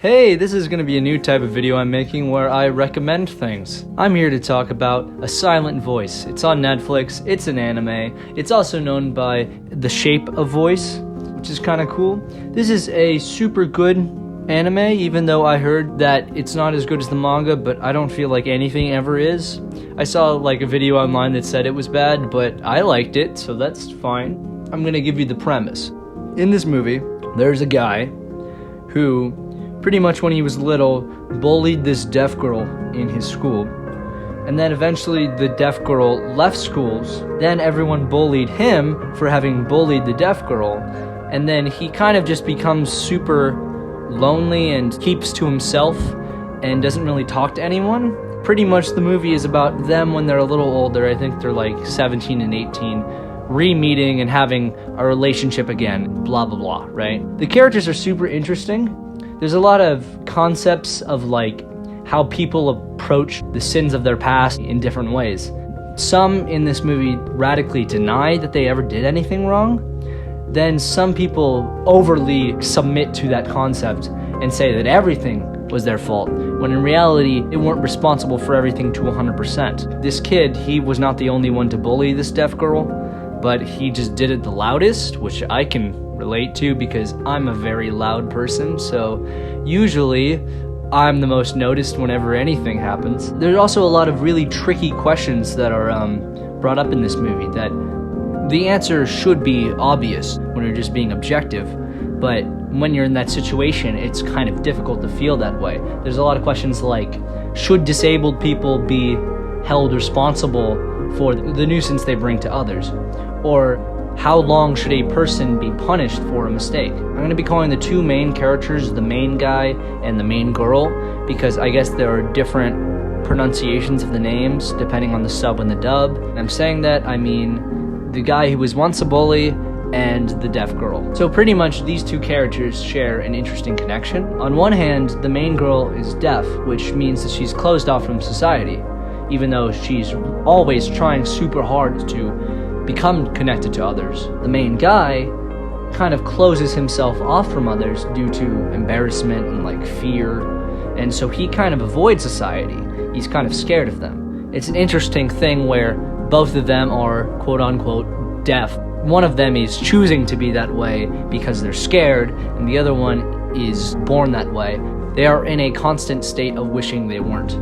Hey, this is going to be a new type of video I'm making where I recommend things. I'm here to talk about A Silent Voice. It's on Netflix, it's an anime, it's also known by The Shape of Voice, which is kind of cool. This is a super good anime, even though I heard that it's not as good as the manga, but I don't feel like anything ever is. I saw like a video online that said it was bad, but I liked it, so that's fine. I'm going to give you the premise. In this movie, there's a guy who pretty much when he was little, bullied this deaf girl in his school. And then eventually the deaf girl left schools. Then everyone bullied him for having bullied the deaf girl. And then he kind of just becomes super lonely and keeps to himself and doesn't really talk to anyone. Pretty much the movie is about them when they're a little older. I think they're like 17 and 18. Re-meeting and having a relationship again. Blah, blah, blah, right? The characters are super interesting. There's a lot of concepts of like how people approach the sins of their past in different ways. Some in this movie radically deny that they ever did anything wrong. Then some people overly submit to that concept and say that everything was their fault, when in reality, they weren't responsible for everything to 100%. This kid, he was not the only one to bully this deaf girl, but he just did it the loudest, which I can relate to because I'm a very loud person, so usually I'm the most noticed whenever anything happens. There's also a lot of really tricky questions that are brought up in this movie that the answer should be obvious when you're just being objective, but when you're in that situation, it's kind of difficult to feel that way. There's a lot of questions like, should disabled people be held responsible for the nuisance they bring to others? Or how long should a person be punished for a mistake? I'm going to be calling the two main characters the main guy and the main girl because I guess there are different pronunciations of the names depending on the sub and the dub. And I'm saying that I mean the guy who was once a bully and the deaf girl. So pretty much these two characters share an interesting connection. On one hand, the main girl is deaf, which means that she's closed off from society, even though she's always trying super hard to become connected to others. The main guy kind of closes himself off from others due to embarrassment and like fear, and so he kind of avoids society. He's kind of scared of them. It's an interesting thing where both of them are quote-unquote deaf. One of them is choosing to be that way because they're scared, and the other one is born that way. They are in a constant state of wishing they weren't.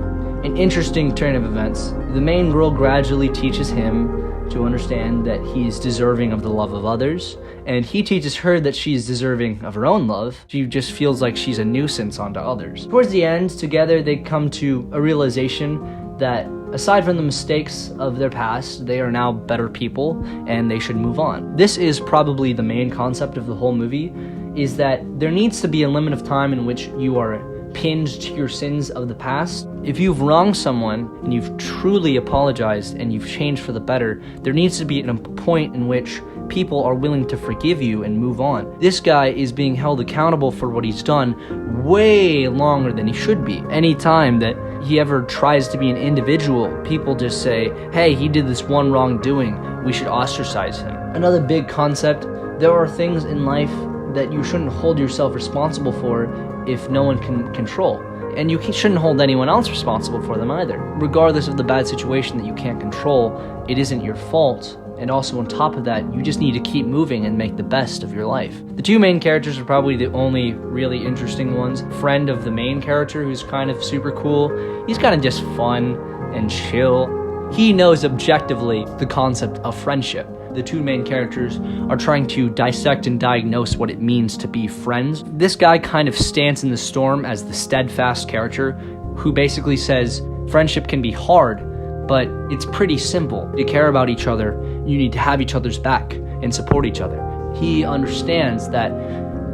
An interesting turn of events. The main girl gradually teaches him to understand that he's deserving of the love of others, and he teaches her that she's deserving of her own love. She just feels like she's a nuisance onto others. Towards the end, together they come to a realization that aside from the mistakes of their past, they are now better people and they should move on. This is probably the main concept of the whole movie, is that there needs to be a limit of time in which you are pinned to your sins of the past. If you've wronged someone and you've truly apologized and you've changed for the better, there needs to be a point in which people are willing to forgive you and move on. This guy is being held accountable for what he's done way longer than he should be. Anytime that he ever tries to be an individual, people just say, hey, he did this one wrongdoing, we should ostracize him. Another big concept, there are things in life that you shouldn't hold yourself responsible for if no one can control. And you shouldn't hold anyone else responsible for them either. Regardless of the bad situation that you can't control, it isn't your fault. And also on top of that, you just need to keep moving and make the best of your life. The two main characters are probably the only really interesting ones. Friend of the main character, who's kind of super cool. He's kind of just fun and chill. He knows objectively the concept of friendship. The two main characters are trying to dissect and diagnose what it means to be friends. This guy kind of stands in the storm as the steadfast character who basically says friendship can be hard, but it's pretty simple. You care about each other, you need to have each other's back and support each other. He understands that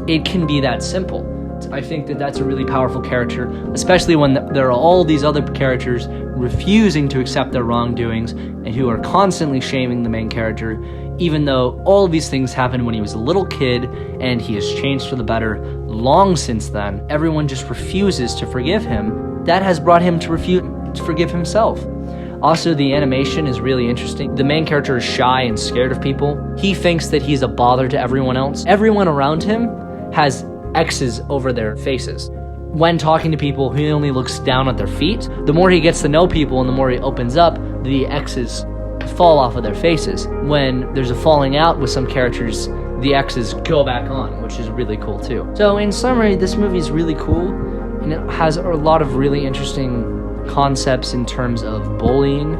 it can be that simple. I think that that's a really powerful character, especially when there are all these other characters refusing to accept their wrongdoings and who are constantly shaming the main character, even though all of these things happened when he was a little kid and he has changed for the better long since then. Everyone just refuses to forgive him. That has brought him to forgive himself. Also, the animation is really interesting. The main character is shy and scared of people. He thinks that he's a bother to everyone else. Everyone around him has X's over their faces. when talking to people, he only looks down at their feet. The more he gets to know people and the more he opens up, the X's fall off of their faces. When there's a falling out with some characters, the X's go back on, which is really cool too. So in summary, this movie is really cool, and it has a lot of really interesting concepts in terms of bullying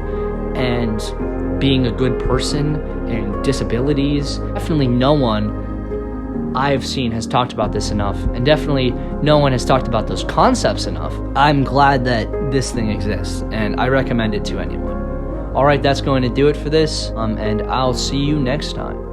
and being a good person and disabilities. Definitely no one I've seen has talked about this enough, and definitely no one has talked about those concepts enough. I'm glad that this thing exists, and I recommend it to anyone. Alright, that's going to do it for this, and I'll see you next time.